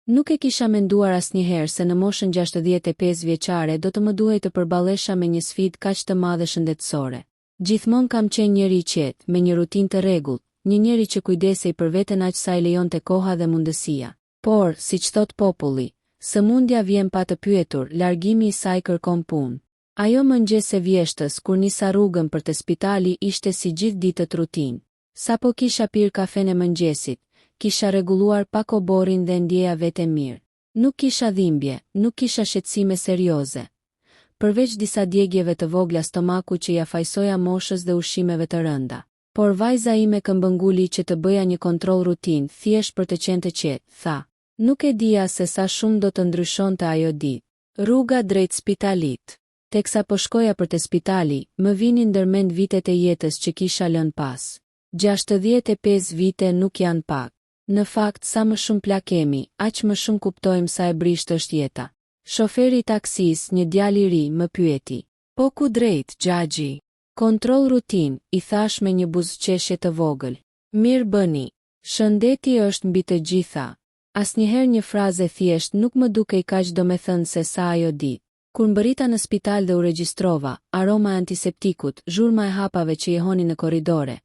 Nuk e kisha menduar asnjëherë se në moshën 65 vjeçare do të më duhej të përballesha me një sfidë kaq të madhe shëndetësore. Gjithmonë kam qenë njeri i qetë, me një rutinë të rregullt, një njeri që kujdesej për veten aq sa i lejonte koha dhe mundësia. Por, siç thot populli, sëmundja vjen pa të pyetur, largimi i saj kërkon punë. Ajo mëngjes e vjeshtës kur nisa rrugën për te spitali ishte si gjithë ditët rutinë. Sapo kisha pirë kafen e mëngjesit, kisha rregulluar pak oborrin dhe ndjeja veten mirë. Nuk kisha dhimbje, nuk kisha shqetësime serioze. Përveç disa djegjeve të vogla stomaku që ja fajsoja moshës dhe ushqimeve të rënda. Por vajza ime këmbënguli që të bëja një kontroll rutinë, thjesht për të qenë të qetë, tha. Nuk e dija se sa shumë do të ndryshonte ajo ditë. Rruga drejt spitalit. Teksa po shkoja për te spitali, më vinin ndërmend vitet e jetës që kisha lënë pas. 65 vite nuk janë pak. Në fakt, sa më shumë plak kemi, aq më shumë kuptojmë sa e brisht është jeta. Shoferi i taksis, një djalë i ri, më pyeti. Po ku drejt, xhaxhi? Kontroll rutin, i thash me një buzëqeshje të vogël. Mirë bëni. Shëndeti është mbi të gjitha. Asnjëherë një frazë thjesht nuk më dukej kaq domethënëse sa ajo ditë. Kur mbërrita në spital dhe u regjistrova, aroma e antiseptikut, zhurma e hapave që jehonin në korridore.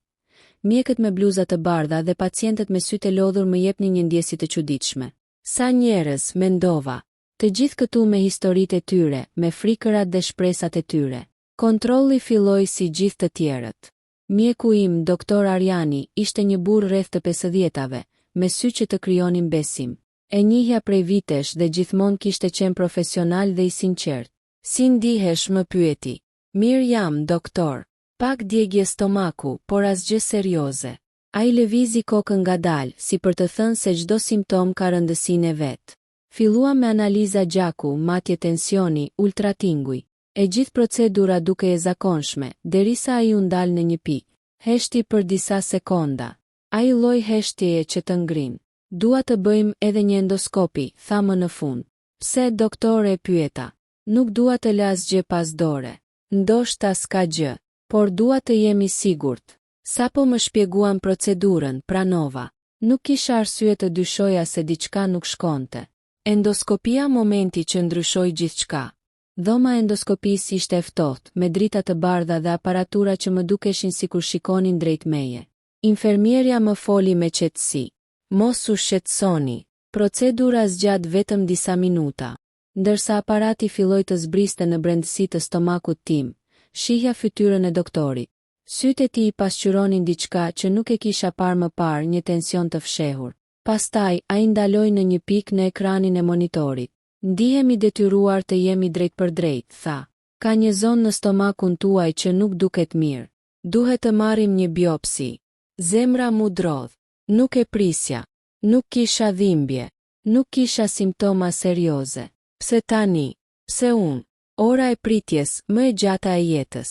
Mjekët me bluza të bardha dhe pacientët me sytë e lodhur më jepnin një ndjesi të çuditshme. Sa njerëz, mendova. Të gjithë këtu me historitë e tyre, me frikërat dhe shpresat e tyre. Kontrolli filloi si gjithë të tjerët. Mjeku im, doktor Arjani, ishte një burr rreth të 50-tave, me sy që të krijonin besim. E njihja prej vitesh dhe gjithmonë kishte qenë profesional dhe i sinqert. Si ndihesh, më pyeti. Mirë jam, doktor. Pak djegje stomaku, por asgjë serioze. Ai lëvizi kokën ngadalë, si për të thënë se çdo simptom ka rëndësinë e vet. Filluam me analiza gjaku, matje tensioni, ultratinguj. E gjithë procedura duke e zakonshme, derisa ai u ndal në një pikë. Heshti për disa sekonda. Ai lloj heshtjeje që të ngrin. Dua të bëjmë edhe një endoskopi, tha më në fund. Pse, doktore, pyeta. Nuk dua të lë asgjë pas dore. Ndoshta s'ka gjë, por dua të jemi sigurt. Sapo më shpjeguan procedurën, pranova. Nuk kisha arsye të dyshoja se diçka nuk shkonte. Endoskopia momenti që ndryshoi gjithçka. Dhoma e endoskopisë ishte e ftohtë, me drita të bardha dhe aparatura që më dukeshin sikur shikonin drejt meje. Infermierja më foli me qetësi. Mos u shqetësoni. Procedura zgjat vetëm disa minuta. Ndërsa aparati filloi të zbriste në brendësi të stomakut tim, shihja fytyrën e doktorit. Sytë e tij pasqyronin diçka që nuk e kisha parë më parë, një tension të fshehur. Pastaj, ai ndaloi në një pikë në ekranin e monitorit. Ndihemi detyruar të jemi drejt për drejt, tha. Ka një zonë në stomakun tuaj që nuk duket mirë. Duhet të marrim një biopsi. Zemra mu drodh. Nuk e prisja. Nuk kisha dhimbje. Nuk kisha simptoma serioze. Pse tani? Pse unë? Ora e pritjes, më e gjata e jetës.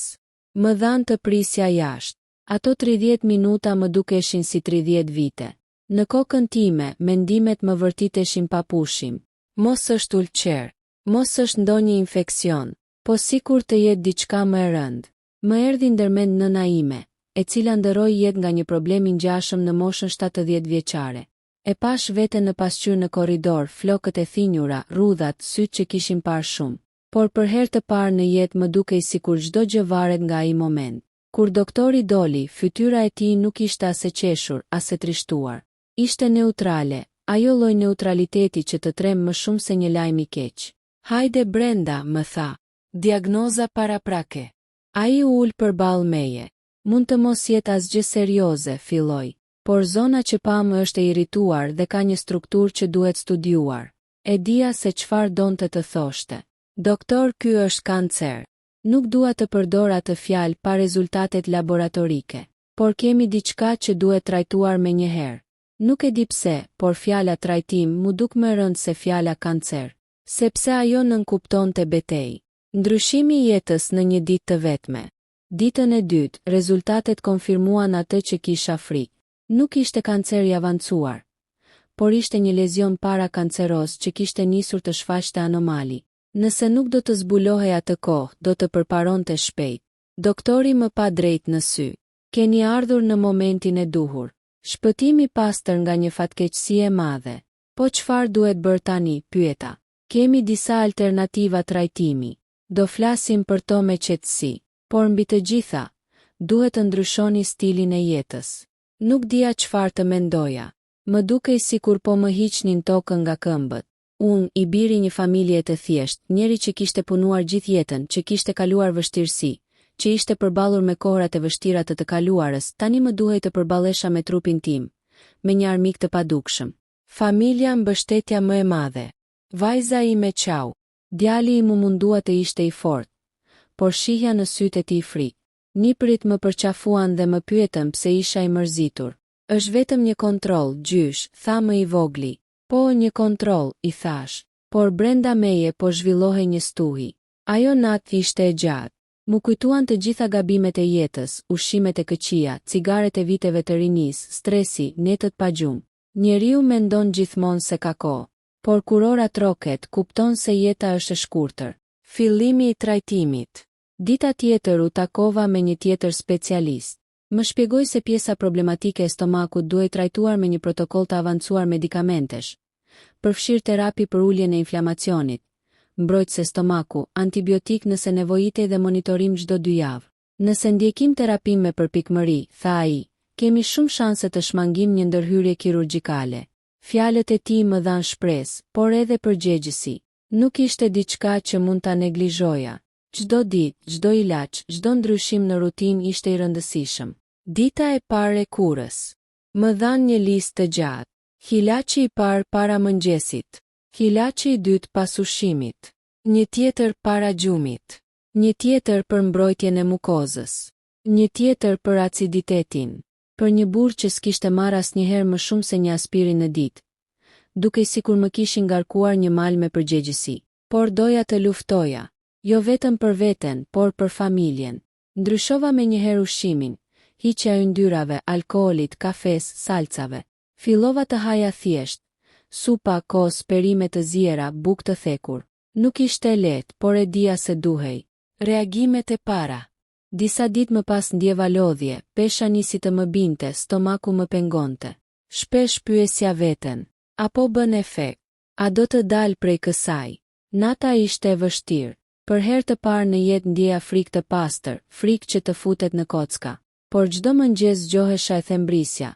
Më dhan të prisja jashtë. Ato 30 minuta më dukeshin si 30 vite. Në kokën time, mendimet më vërtiteshin pa pushim. Mos është ulqer, mos është ndonjë infeksion, po sikur të jetë diçka më e rëndë. Më erdhi ndërmend nëna ime, e cila ndëroi jetë nga një problem i ngjashëm në moshën 70 vjeçare. E pash veten në pasqyrë në korridor, flokët e thinjura, rrudhat, sytë që kishin parë shumë. Por për herë të parë në jetë më dukej sikur çdo gjë varet nga ai moment. Kur doktori doli, fytyra e tij nuk ishte as e qeshur, as e trishtuar. Ishte neutrale. Ajo lloj neutraliteti që të trem më shumë se një lajm i keq. Hajde brenda, më tha. Diagnoza paraprake. Ai u ul përballë meje. Mund të mos jetë asgjë serioze, filloi, por zona që pam është e irrituar dhe ka një strukturë që duhet studiuar. E dija se çfarë donte të thoshte. Doktor, ky është kancer. Nuk dua të përdor atë fjalë pa rezultatet laboratorike, por kemi diçka që duhet trajtuar menjëherë. Nuk e di pse, por fjala trajtim mu duk më rënd se fjala kancer, sepse ajo nënkuptonte betejë. Ndryshimi i jetës në një ditë të vetme. Ditën e dytë, rezultatet konfirmuan atë që kisha frikë. Nuk ishte kancer i avancuar, por ishte një lezion parakanceros që kishte nisur të shfaqte anomali. Nëse nuk do të zbulohej atë kohë, do të përparonte shpejt. Doktori më pa drejt në sy. Keni ardhur në momentin e duhur. Shpëtimi pastër nga një fatkeqësi e madhe. Po çfarë duhet bërë tani, pyeta. Kemi disa alternativa trajtimi. Do flasim për to me qetësi, por mbi të gjitha, duhet të ndryshoni stilin e jetës. Nuk dija çfarë të mendoja. Më dukej sikur po më hiqnin tokën nga këmbët. Unë, i biri një familje të thjesht, njeri që kishte punuar gjithë jetën, që kishte kaluar vështirësi, që ishte përballur me kohrat e vështira të kaluarës, tani më duhej të përballesha me trupin tim, me një armik të padukshëm. Familja, mbështetja më e madhe. Vajza ime qau. Djali im u mundua të ishte i fortë, por shihja në sytë e tij frikë. Nipërit më përqafuan dhe më pyetën pse isha i mërzitur. Është vetëm një kontroll, gjysh, tha më i vogli. Po, një kontroll, i thash, por brenda meje po zhvillohej një stuhi. Ajo natë ishte e gjatë. Mu kujtuan të gjitha gabimet e jetës, ushimet e këqija, cigaret e viteve të rinis, stresi, netët pa gjumë. Njeriu mendon gjithmonë se ka kohë, por kur ora troket, kupton se jeta është e shkurtër. Fillimi i trajtimit. Dita tjetër u takova me një tjetër specialist. Më shpjegoi se pjesa problematike e stomakut duhej trajtuar me një protokoll të avancuar medikamentesh, përfshirë terapi për uljen e inflamacionit, mbrojtëse stomaku, antibiotik nëse nevojitej dhe monitorim çdo 2 javë. Nëse ndjekim terapin me përpikmëri, tha ai, kemi shumë shanse të shmangim një ndërhyrje kirurgjikale. Fjalët e tij më dhan shpresë, por edhe përgjegjësi. Nuk ishte diçka që mund ta neglizhoja. Çdo ditë, çdo ilaç, çdo ndryshim në rutinë ishte i rëndësishëm. Dita e parë e kurës. Më dhan një listë të gjatë. Ilaçi i parë para mëngjesit. Ilaçi i dytë pas ushqimit. Një tjetër para gjumit. Një tjetër për mbrojtjen e mukozës. Një tjetër për aciditetin. Për një burrë që s'kishte marrë asnjëherë më shumë se një aspirin në ditë. Dukej sikur më kishin ngarkuar një mal me përgjegjësi. Por doja të luftoja. Jo vetëm për veten, por për familjen. Ndryshova me njëherë ushqimin, hiqja yndyrave, alkoolit, kafes, salcave. Fillova të haja thjesht, supa, kos, perime të ziera, bukë të thekur. Nuk ishte lehtë, por e dija se duhej. Reagimet e para. Disa ditë më pas ndjeva lodhje, pesha nisi të më binte, stomaku më pengonte. Shpesh pyesja veten, apo bën efekt? A do të dal prej kësaj? Nata ishte e vështirë. Për herë të parë në jetë ndjeja frikë të pastër, frikë që të futet në kocka. Por çdo mëngjes zgjohesha e thembrisja.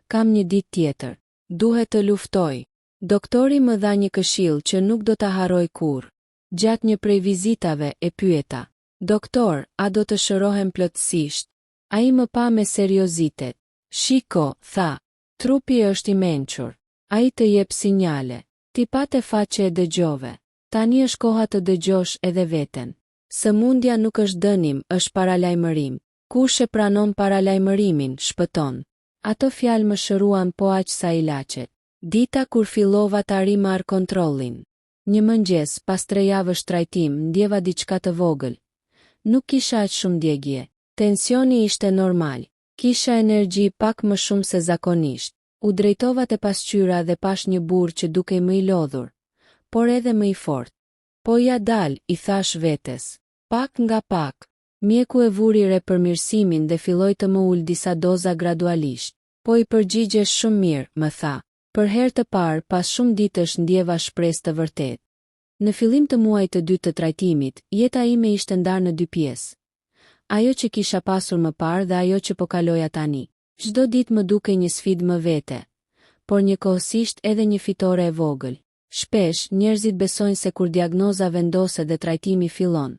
Kam një ditë tjetër. Duhet të luftoj. Doktori më dha një këshill që nuk do ta harroj kurrë. Gjatë një prej vizitave e pyeta, doktor, a do të shërohem plotësisht? Ai më pa me seriozitet. Shiko, tha, trupi është i mençur. Ai të jep sinjale. Ti pate faqe e dëgjove. Tani është koha të dëgjosh edhe veten. Sëmundja nuk është dënim, është paralajmërim. Kush e pranon paralajmërimin, shpëton. Ato fjalë më shëruan po aq sa ilaçet. Dita kur fillova ta rimarr kontrollin. Një mëngjes, pas 3 javësh trajtim, ndjeva diçka të vogël. Nuk kisha aq shumë djegje. Tensioni ishte normal. Kisha energji pak më shumë se zakonisht. U drejtova te pasqyra dhe pash një burr që dukej më i lodhur, por edhe më i fortë. Po ja dal, i thash vetes. Pak nga pak. Mjeku e vuri re përmirësimin dhe filloi të më ul disa doza gradualisht. Po i përgjigjesh shumë mirë, më tha. Për herë të parë, pas shumë ditësh ndjeva shpresë të vërtetë. Në fillim të muajit të dytë të trajtimit, jeta ime ishte ndarë në 2 pjesë. Ajo që kisha pasur më parë dhe ajo që po kaloja tani. Çdo ditë më dukej një sfidë më vete, por njëkohësisht edhe një fitore e vogël. Shpesh, njerëzit besojnë se kur diagnoza vendoset dhe trajtimi fillon,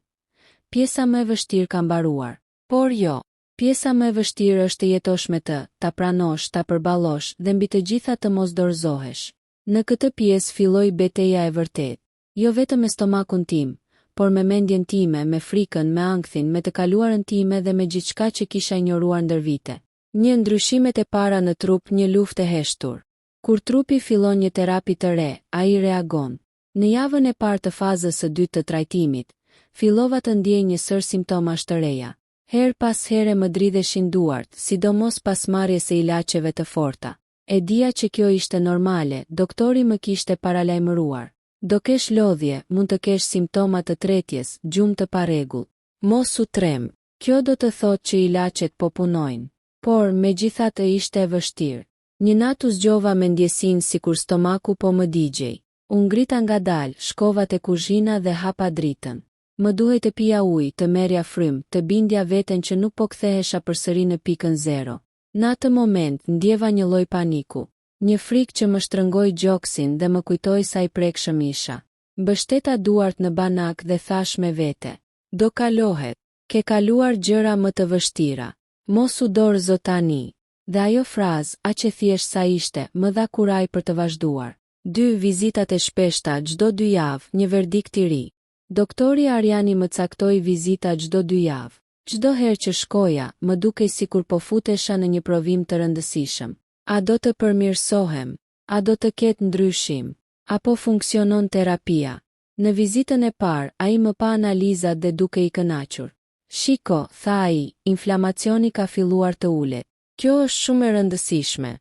pjesa më e vështirë ka mbaruar. Por jo, pjesa më e vështirë është të jetosh me të, ta pranosh, ta përballosh dhe mbi të gjitha të mos dorëzohesh. Në këtë pjesë filloi betejë e vërtetë. Jo vetëm me stomakun tim, por me mendjen time, me frikën, me ankthin, me të kaluarën time dhe me gjithçka që kisha injoruar ndër vite. Një ndryshimet e para në trup, një luftë e heshtur. Kur trupi fillon një terapi të re, ai reagon. Në javën e parë të fazës së dytë të trajtimit, fillova të ndjej një sër simptomash të reja. Her pas here më dridheshin duart, sidomos pas marrjes së ilaçeve të forta. E dija që kjo ishte normale, doktori më kishte paralajmëruar. Do kesh lodhje, mund të kesh simptoma të tretjes, gjumë të parregull. Mos u trem. Kjo do të thotë që ilaçet po punojnë. Por, megjithatë ishte e vështirë. Një natë u zgjova me ndjesinë sikur stomaku po më digjej. U ngrita ngadalë, shkova te kuzhina dhe hapa dritën. Më duhej të pija ujë, të merrja frymë, të bindja veten që nuk po kthehesha përsëri në pikën zero. Në atë moment ndjeva një lloj paniku, një frikë që më shtrëngoi gjoksin dhe më kujtoi sa i prekshëm isha. Mbështeta duart në banak dhe thash me vete: do kalohet, ke kaluar gjëra më të vështira. Mos u dorëzo tani. Dhe ajo frazë, aq e thjesht sa ishte, më dha kuraj për të vazhduar. 2 vizitat e shpeshta çdo 2 javë, një verdikt i ri. Doktori Ariani më caktoi vizita çdo 2 javë. Çdo herë që shkoja, më dukej sikur po futesha në një provim të rëndësishëm. A do të përmirësohem? A do të ketë ndryshim? Apo funksionon terapia? Në vizitën e parë, ai më pa analizat dhe duke i kënaqur. Shiko, tha ai, inflamacioni ka filluar të ulet. Kjo është shumë e rëndësishme.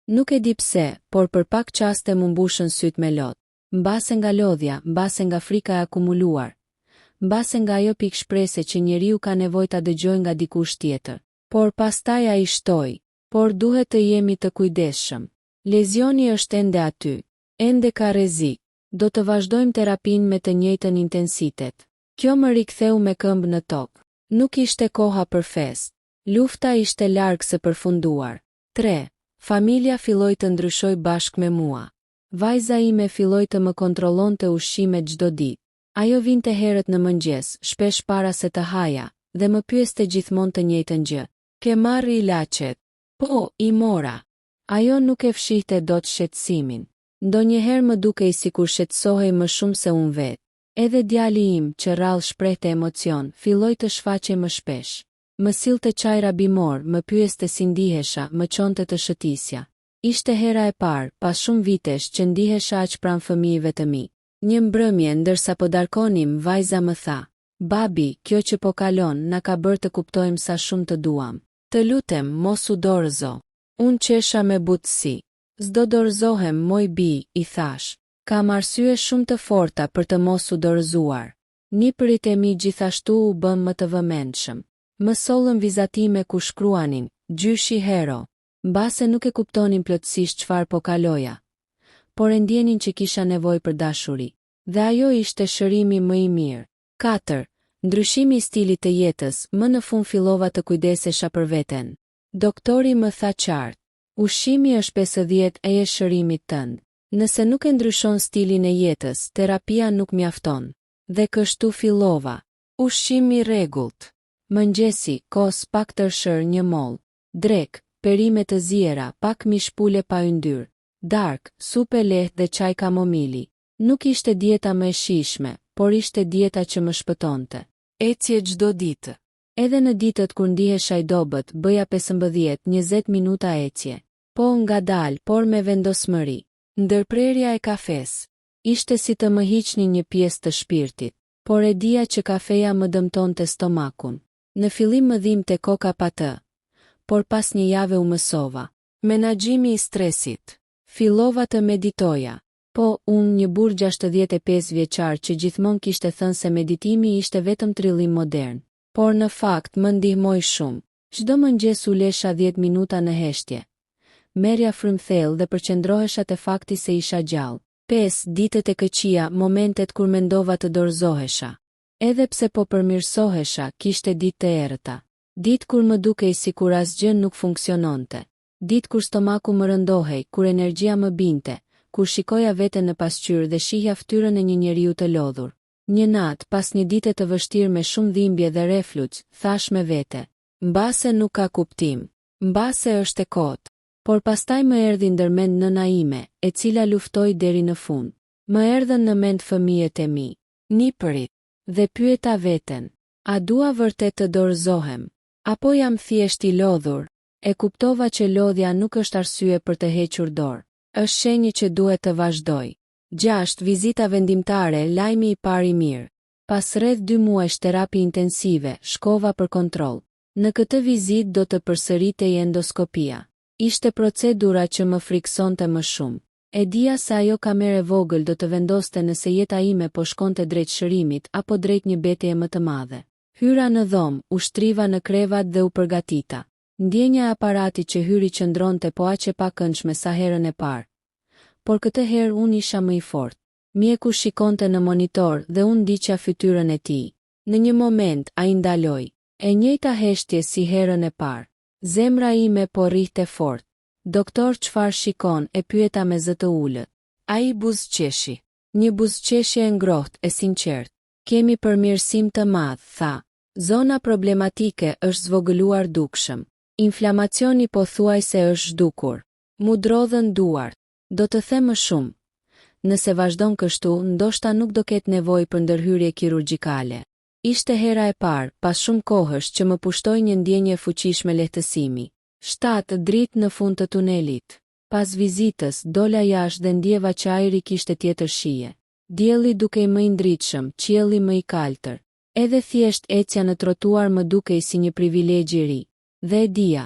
Nuk e di pse, por për pak qaste më mbushën syt me lot. Mbase nga lodhja, mbase nga frika e akumuluar. Mbase nga ajo pikë shprese që njeriu ka nevojë ta dëgjojë nga dikush tjetër. Por pastaj ai shtoi, por duhet të jemi të kujdesshëm. Lezioni është ende aty, ende ka rrezik. Do të vazhdojmë terapinë me të njëjtën intensitet. Kjo më riktheu me këmbë në tokë. Nuk ishte koha për fest. Lufta ishte larg së përfunduar. 3. Familja filloi të ndryshoj bashkë me mua. Vajza ime filloi të më kontrollonte ushqimet çdo ditë. Ajo vinte herët në mëngjes, shpesh para se të haja, dhe më pyeste gjithmonë të njëjtën gjë. Ke marrë ilaçet? Po, i mora. Ajo nuk e fshihte dot shqetësimin. Ndonjëherë më dukej sikur shqetësohej më shumë se unë vetë. Edhe djali im, që rrallë shprehte emocion, filloi të shfaqej më shpesh. Më sillte çaj bimor, më pyeste si ndihesha, më çonte të shëtisja. Ishte hera e parë, pas shumë vitesh, që ndihesha aq pranë fëmijëve të mi. Një mbrëmje ndërsa po darkonim, vajza më tha: "Babi, kjo që po kalon na ka bërë të kuptojmë sa shumë të duam. Të lutem, mos u dorëzo." Unë qesha me butësi. "S'do dorëzohem, moj bi", i thash. "Kam arsye shumë të forta për të mos u dorëzuar." Nipërit e mi gjithashtu u bën më të vëmendshëm. Më sollën vizatime ku shkruanin: "Gjyshi Hero." Mbase nuk e kuptonin plotësisht çfarë po kaloja, por e ndjenin që kisha nevojë për dashuri. Dhe ajo ishte shërimi më i mirë. 4. Ndryshimi i stilit të jetës, më në fund fillova të kujdesesha për veten. Doktori më tha qartë: "Ushqimi është 50% e shërimit tënd. Nëse nuk e ndryshon stilin e jetës, terapia nuk mjafton." Dhe kështu fillova. Ushqimi i rregullt. Mëngjesi, kos pak tërshër, një mollë. Drek, perime të ziera, pak mishpule pa yndyr. Dark, supë lehtë dhe çaj kamomili. Nuk ishte dieta më e shijshme, por ishte dieta që më shpëtonte. Ecje çdo ditë. Edhe në ditët kur ndihesha i dobët, bëja 15-20 minuta ecje. Po ngadalë, por me vendosmëri. Ndërprerja e kafes. Ishte si të më hiqni një pjesë të shpirtit, por e dija që kafeja më dëmtonte stomakun. Në fillim më dhimbte koka pa të, por pas një jave u mësova. Menaxhimi i stresit. Fillova të meditoja. Po, unë, një burr 65 vjeçar që gjithmonë kishte thënë se meditimi ishte vetëm trillim modern. Por në fakt më ndihmoi shumë. Çdo mëngjes ulesha 10 minuta në heshtje. Merja frymthell dhe përqendrohesha te fakti se isha gjallë. 5. Ditët e këqija, momentet kur mendova të dorëzohesha. Edhe pse po përmirësohesha, kishte ditë të errëta. Ditë kur më dukej sikur asgjë nuk funksiononte. Ditë kur stomaku më rëndohej, kur energjia më binte, kur shikoja veten në pasqyrë dhe shihja fytyrën e një njeriu të lodhur. Një natë, pas një dite të vështirë me shumë dhimbje dhe refluks, thash me vete: "Mbase nuk ka kuptim. Mbase është e kotë." Por pastaj më erdhi ndërmend nëna ime, e cila luftoi deri në fund. Më erdhën në mend fëmijët e mi, nipërit, dhe pyeta veten: "A dua vërtet të dorëzohem? Apo jam thjesht i lodhur?" E kuptova që lodhja nuk është arsye për të hequr dorë. Është shenjë që duhet të vazhdoj. 6. Vizita vendimtare, lajmi i parë i mirë. Pas rreth 2 muajsh terapi intensive, shkova për kontroll. Në këtë vizitë do të përsëritej endoskopia. Ishte procedura që më friksonte më shumë. E dija se ajo kamerë vogël do të vendoste nëse jeta ime po shkonte drejt shërimit apo drejt një betjeje më të madhe. Hyra në dhomë, u shtriva në krevat dhe u përgatita. Ndjenja e aparatit që hyri qëndronte po aq e pakëndshme sa herën e parë. Por këtë herë unë isha më i fortë. Mjeku shikonte në monitor dhe unë ndiqja fytyrën e tij. Në një moment ai ndaloi. E njëjta heshtje si herën e parë. Zemra ime po rrihte fort. Doktor, çfarë shikon? E pyeta me zë të ulët. Ai buzëqeshi. Një buzëqeshje e ngrohtë e sinqertë. Kemi përmirësim të madh, tha. Zona problematike është zvogëluar dukshëm. Inflamacioni pothuajse është zhdukur. Mu drodhën duart. Do të them më shumë. Nëse vazhdon kështu, ndoshta nuk do ketë nevojë për ndërhyrje kirurgjikale. Ishte hera e parë, pas shumë kohësh, që më pushtoi një ndjenje fuqishme lehtësimi. 7 dritë në fund të tunelit. Pas vizitës, dola jashtë dhe ndjeva që ajri kishte tjetër shije. Dielli dukej më i ndritshëm, qielli më i kaltër. Edhe thjesht ecja në trotuar më dukej si një privilegj i ri. Dhe e dija.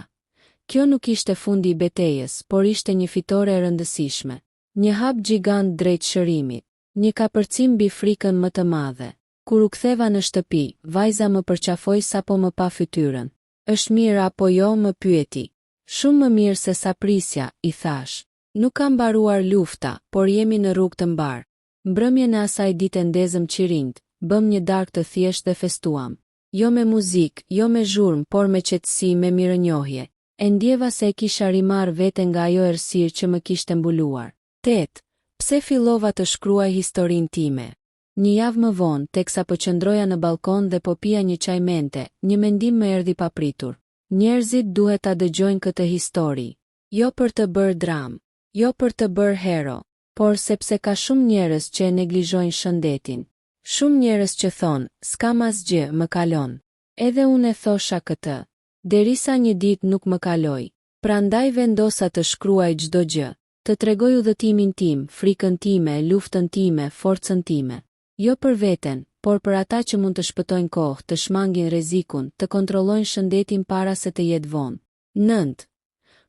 Kjo nuk ishte fundi i betejës, por ishte një fitore e rëndësishme. Një hap gjigant drejt shërimit. Një kapërcim mbi frikën më të madhe. Kur u ktheva në shtëpi, vajza më përqafoi sapo më pa fytyrën. Është mirë apo jo, më pyeti. Shumë më mirë se sa prisja, i thash. Nuk ka mbaruar lufta, por jemi në rrugë të mbar. Mbrëmjen e asaj dite ndezëm qirinjt, bëm një darkë të thjeshtë dhe festuam. Jo me muzikë, jo me zhurmë, por me qetësi, me mirënjohje. E ndjeva se e kisha rimarr veten nga ajo errësirë që më kishte mbuluar. 8. Pse fillova të shkruaj historinë time? Një javë më vonë, teksa po qëndroja në balkon dhe po pija një çaj mente, një mendim më erdhi papritur. Njerëzit duhet ta dëgjojnë këtë histori. Jo për të bërë dram, jo për të bërë hero, por sepse ka shumë njerëz që e neglizhojnë shëndetin. Shumë njerëz që thonë, s'kam asgjë, më kalon. Edhe unë e thosha këtë. Derisa një ditë nuk më kaloi. Prandaj vendosa të shkruaj çdo gjë, të tregoj udhëtimin tim, frikën time, luftën time, forcën time. Jo për veten, por për ata që mund të shpëtojnë kohë, të shmangin rrezikun, të kontrollojnë shëndetin para se të jetë vonë. 9.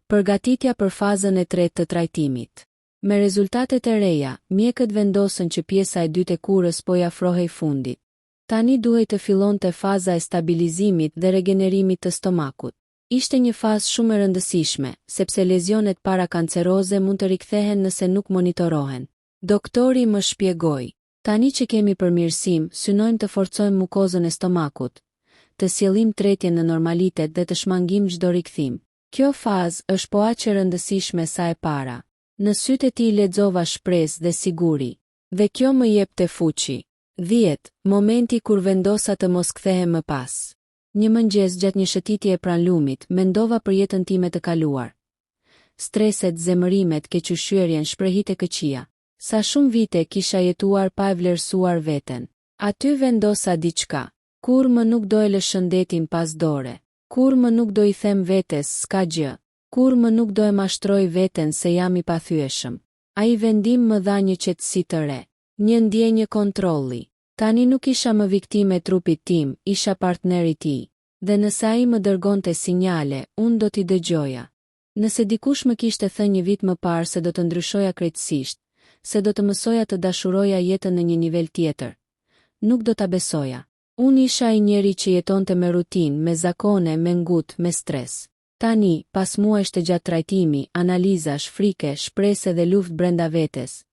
Përgatitja për fazën e tretë të trajtimit. Me rezultatet e reja, mjekët vendosën që pjesa e dytë e kurës po i afrohej fundit. Tani duhej të fillonte faza e stabilizimit dhe regenerimit të stomakut. Ishte një fazë shumë e rëndësishme, sepse lezionet parakanceroze mund të rikthehen nëse nuk monitorohen. Doktori më shpjegoi. Tani që kemi përmirësim, synojmë të forcojmë mukozën e stomakut, të sjellim tretjen në normalitet dhe të shmangim çdo rikthim. Kjo fazë është po aq e rëndësishme sa e para. Në sytë e tij lexova shpresë dhe siguri, dhe kjo më jepte fuqi. 10. Momenti kur vendosa të mos kthehem më pas. Një mëngjes gjatë një shëtitje pranë lumit, mendova për jetën time të kaluar. Streset, zemërimet, keqëshyerjen, shprehit e këqija. Sa shumë vite kisha jetuar pa e vlerësuar veten. Aty vendosa diçka. Kur më nuk do e lë shëndetin pas dore. Kur më nuk do i them vetes s'ka gjë. Kur më nuk do e mashtroj veten se jam i pathyeshëm. Ai vendim më dha një qetësi të re. Një ndjenjë kontrolli. Tani nuk isha më viktime e trupit tim, isha partneri i tij. Dhe nëse ai më dërgonte sinjale, unë do t'i dëgjoja. Nëse dikush më kishte thënë një vit më parë se do të ndryshoja krejtësisht, se do të mësoja të dashuroja jetën në një nivel tjetër, nuk do ta besoja. Unë isha ai njeri që jetonte me rutinë, me zakone, me ngut, me stres. Tani, pas muajsh të gjatë trajtimi, analizash, frike, shprese dhe luftë brenda vetes,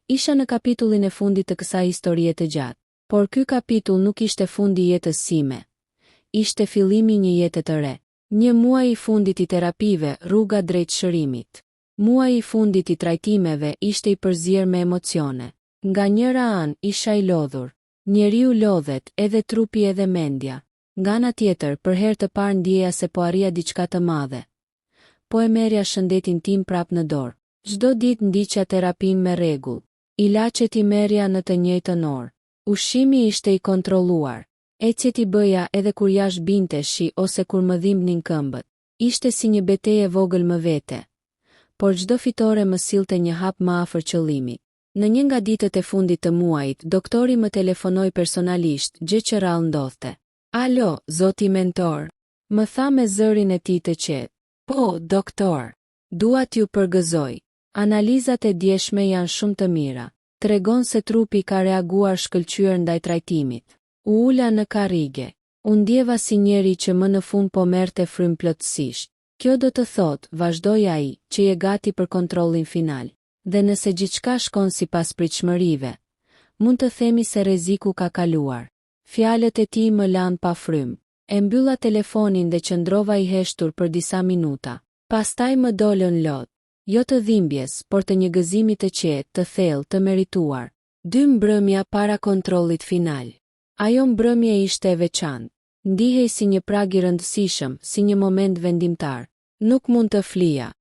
isha në kapitullin e fundit të kësaj historie të gjatë. Por ky kapitull nuk ishte fundi i jetës sime. Ishte fillimi një jete të re. Një muaj i fundit i terapive, rruga drejt shërimit. Muaj i fundit i trajtimeve ishte i përzier me emocione. Nga njëra anë isha i lodhur. Njeriu lodhet, edhe trupi edhe mendja. Nga ana tjetër, për herë të parë ndjeja se po arria diçka të madhe. Po e merrja shëndetin tim prap në dorë. Çdo ditë ndiqja terapin me rregull. Ilaçet i merrja në të njëjtën orë. Ushqimi ishte i kontrolluar. Ecjet i bëja edhe kur jashtë binte shi ose kur më dhimbnin këmbët. Ishte si një betejë vogël më vete. Por çdo fitore më sillte një hap më afër qëllimit. Në një nga ditët e fundit të muajit, doktori më telefonoi personalisht, gjë që rrallë ndodhte. Alo, zoti mentor, më tha me zërin e tij të qetë. Po, doktor, dua t'ju përgëzoj. Analizat e djeshme janë shumë të mira. Tregon se trupi ka reaguar shkëlqyer ndaj trajtimit. U ula në karrige. U ndjeva si njeri që më në fund po merrte frymë plotësisht. Kjo do të thotë, vazhdoi ai, që je gati për kontrollin final. Dhe nëse gjithçka shkon sipas pritshmërive, mund të themi se rreziku ka kaluar. Fjalët e tij më lanë pa frymë. E mbylla telefonin dhe qëndrova i heshtur për disa minuta. Pastaj më dolën lot. Jo të dhimbjes, por të një gëzimi të qetë, të thellë, të merituar. 2 mbrëmja para kontrollit final. Ajo mbrëmje ishte e veçantë. Ndihej si një prag i rëndësishëm, si një moment vendimtar. Nuk mund të flija.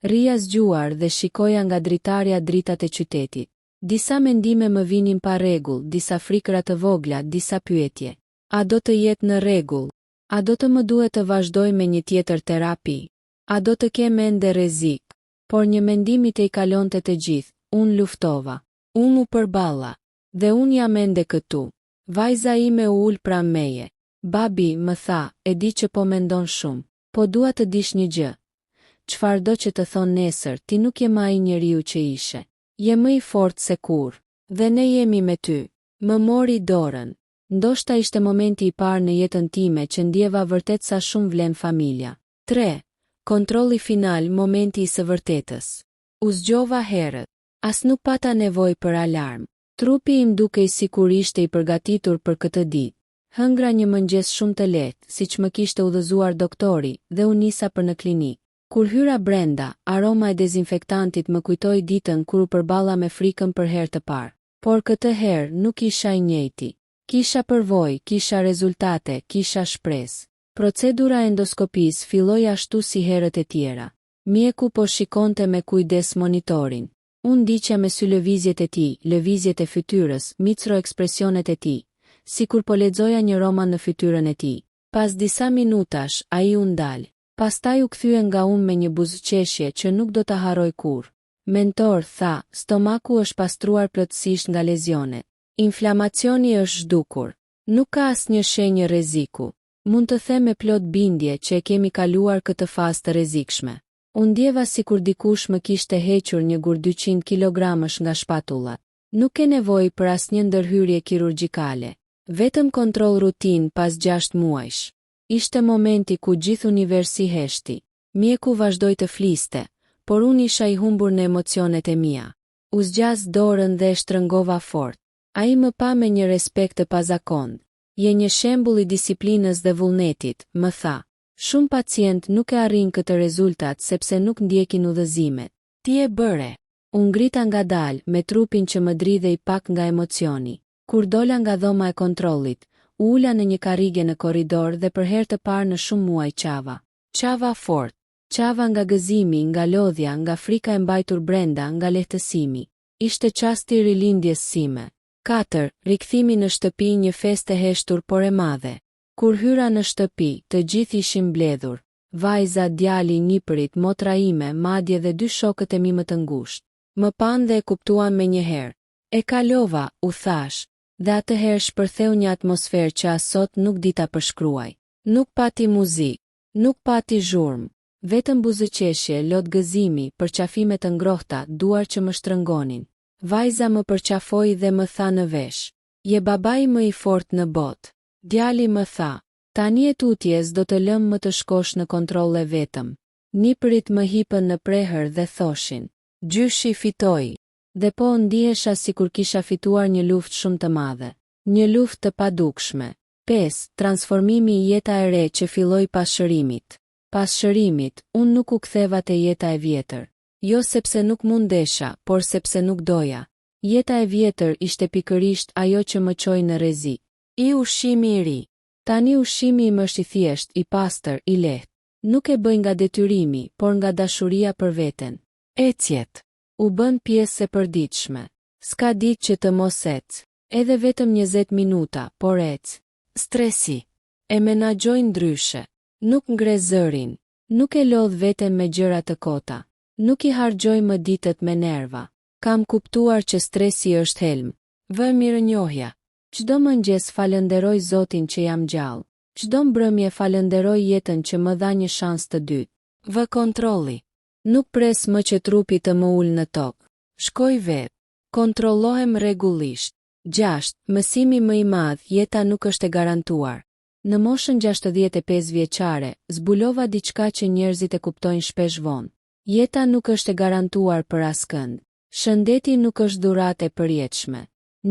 Rria zgjuar dhe shikoja nga dritarja dritat e qytetit. Disa mendime më vinin pa rregull, disa frikëra të vogla, disa pyetje. A do të jetë në rregull? A do të më duhet të vazhdoj me një tjetër terapi? A do të kem ende rrezik? Por një mendimi i kalonte të gjithë, unë luftova. Unë u përballa. Dhe unë jam ende këtu. Vajza ime u ul pranë meje. Babi, më tha, e di që po mendon shumë. Po dua të dish një gjë. Çfarëdo që të thon nesër, ti nuk je më ai njeriu që ishe. Je më i fortë se kurrë. Dhe ne jemi me ty. Më mori dorën. Ndoshta ishte momenti i parë në jetën time që ndjeva vërtet sa shumë vlen familja. 3. Kontrolli final, momenti i së vërtetës. U zgjova herët. As nuk pata nevojë për alarm. Trupi im dukej sikur ishte i përgatitur për këtë ditë. Hëngra një mëngjes shumë të lehtë, siç më kishte udhëzuar doktori, dhe u nisa për në klinikë. Kur hyra brenda, aroma e dezinfektantit më kujtoi ditën kur u përballa me frikën për herë të parë. Por këtë herë nuk isha i njëjti. Kisha përvojë, kisha rezultate, kisha shpresë. Procedura e endoskopisë filloi ashtu si herët e tjera. Mjeku po shikonte me kujdes monitorin. Unë ndiqja me sy lëvizjet e tij, lëvizjet e fytyrës, micro ekspresionet e tij, sikur po lexoja një roman në fytyrën e tij. Pas disa minutash, ai u ndal. Pastaj u kthye nga unë me një buzëqeshje që nuk do ta harroj kurrë. Mentor, tha, stomaku është pastruar plotësisht nga lezionet. Inflamacioni është zhdukur. Nuk ka asnjë shenjë rreziku. Mund të them me plot bindje që e kemi kaluar këtë fazë të rrezikshme. Unë ndjeva sikur dikush më kishte hequr një gur 200 kilogramësh nga shpatullat. Nuk e nevojë për asnjë ndërhyrje kirurgjikale. Vetëm kontroll rutin pas 6 muajsh. Ishte momenti ku gjithë universi heshti. Mjeku vazhdoi të fliste, por unë isha i humbur në emocionet e mia. U zgjas dorën dhe e shtrëngova fort. Ai më pa me një respekt të pazakond. Je një shembull i disiplinës dhe vullnetit, më tha. Shumë pacient nuk e arrin këtë rezultat sepse nuk ndjekin udhëzimet. Ti e bëre. Unë ngrita ngadalë me trupin që më dridhej pak nga emocioni. Kur dola nga dhoma e kontrollit, u ula në një karrige në korridor dhe për herë të parë në shumë muaj qava. Qava fort. Qava nga gëzimi, nga lodhja, nga frika e mbajtur brenda, nga lehtësimi. Ishte çasti i rilindjes sime. 4. Rikthimi në shtëpi, një festë e heshtur por e madhe. Kur hyra në shtëpi, të gjithë ishin mbledhur. Vajza, djali, nipërit, motra ime, madje dhe 2 shokët e mi më të ngushtë. Më pan dhe e kuptuan me njëherë. E kalova, u thash, dhe atëherë shpërtheu një atmosferë që asot nuk di ta përshkruaj. Nuk pati muzikë, nuk pati zhurmë, vetëm buzëqeshje, lot gëzimi, përqafime të ngrohta, duar që më shtrëngonin. Vajza më përqafoi dhe më tha në vesh. Je babai më i fortë në botë. Djali më tha. Tani e tutjes do të lëm më të shkosh në kontrolle vetëm. Nipërit më hipën në prehër dhe thoshin. Gjyshi fitoi. Dhe po ndihesha sikur kisha fituar një luftë shumë të madhe. Një luftë të padukshme. 5. Transformimi i jeta e re që filloi pas shërimit. Pas shërimit, unë nuk u ktheva te jeta e vjetër. Jo sepse nuk mundesha, por sepse nuk doja. Jeta e vjetër ishte pikërisht ajo që më çoi në rrezik. I ushqimi i ri. Tani ushqimi im është i thjesht, i pastër, i lehtë. Nuk e bëj nga detyrimi, por nga dashuria për veten. Ecjet. U bën pjesë e përditshme. S'ka ditë që të mos ec. Edhe vetëm 20 minuta, por ec. Stresi. E menaxhoj ndryshe. Nuk ngre zërin. Nuk e lodh veten me gjëra të kota. Nuk i harxoj më ditët me nerva. Kam kuptuar që stresi është helm. Vë mirënjohja. Çdo mëngjes falenderoj Zotin që jam gjallë. Çdo mbrëmje falenderoj jetën që më dha një shans të dytë. Vë kontrolli. Nuk pres më që trupi të më ul në tokë. Shkoj vetë. Kontrollohem rregullisht. 6. Mësimi më i madh, jeta nuk është e garantuar. Në moshën 65 vjeçare, zbulova diçka që njerëzit e kuptojnë shpesh vonë. Jeta nuk është e garantuar për askënd. Shëndeti nuk është dhuratë e përjetshme.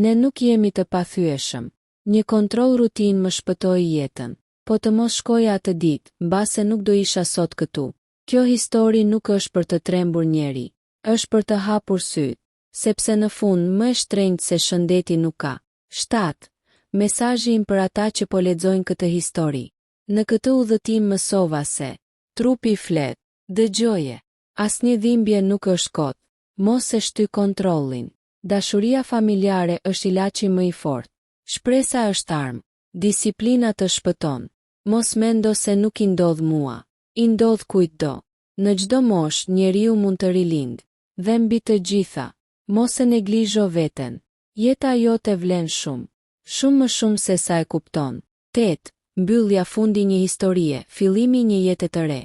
Ne nuk jemi të pathyeshëm. Një kontroll rutinë më shpëtoi jetën. Po të mos shkoja atë ditë, mbase nuk do isha sot këtu. Kjo histori nuk është për të trembur njeri, është për të hapur sytë, sepse në fund më e shtrenjtë se shëndeti nuk ka. 7. Mesazhi im për ata që po lexojnë këtë histori. Në këtë udhëtim mësova se trupi flet, dëgjoje. Asnjë dhimbje nuk është kot. Mos e shty kontrollin. Dashuria familjare është ilaçi më i fortë. Shpresa është armë. Disiplina të shpëton. Mos mendo se nuk i ndodh mua. I ndodh kujtdo. Në çdo moshë njeriu mund të rilind. Dhe mbi të gjitha, mos e neglizho veten. Jeta jote vlen shumë. Shumë më shumë se sa e kupton. 8. Mbyllja fundi një historie, fillimi një jete të re.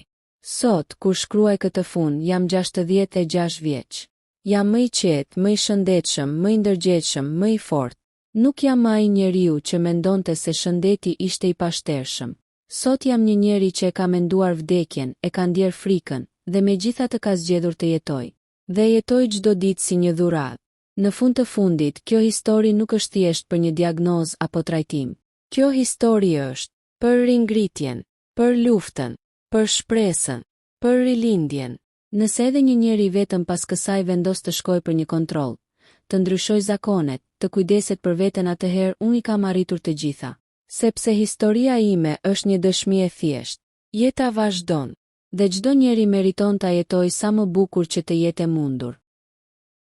Sot, kur shkruaj këtë fund, jam 66 vjeç. Jam më i qetë, më i shëndetshëm, më i ndërgjegjshëm, më i fortë. Nuk jam ai njeriu që mendonte se shëndeti ishte i pashtershëm. Sot jam një njeri që e ka menduar vdekjen, e ka ndjer frikën, dhe megjithatë ka zgjedhur të jetoj. Dhe jetoj çdo ditë si një dhuratë. Në fund të fundit, kjo histori nuk është thjesht për një diagnozë apo trajtim. Kjo histori është për ringritjen, për luftën, për shpresën, për rilindjen. Nëse edhe një njeri vetëm pas kësaj vendos të shkojë për një kontroll, të ndryshojë zakonet, të kujdeset për veten, atëherë unë i kam arritur të gjitha. Sepse historia ime është një dëshmi e thjeshtë. Jeta vazhdon, dhe çdo njeri meriton ta jetojë sa më bukur që të jetë e mundur.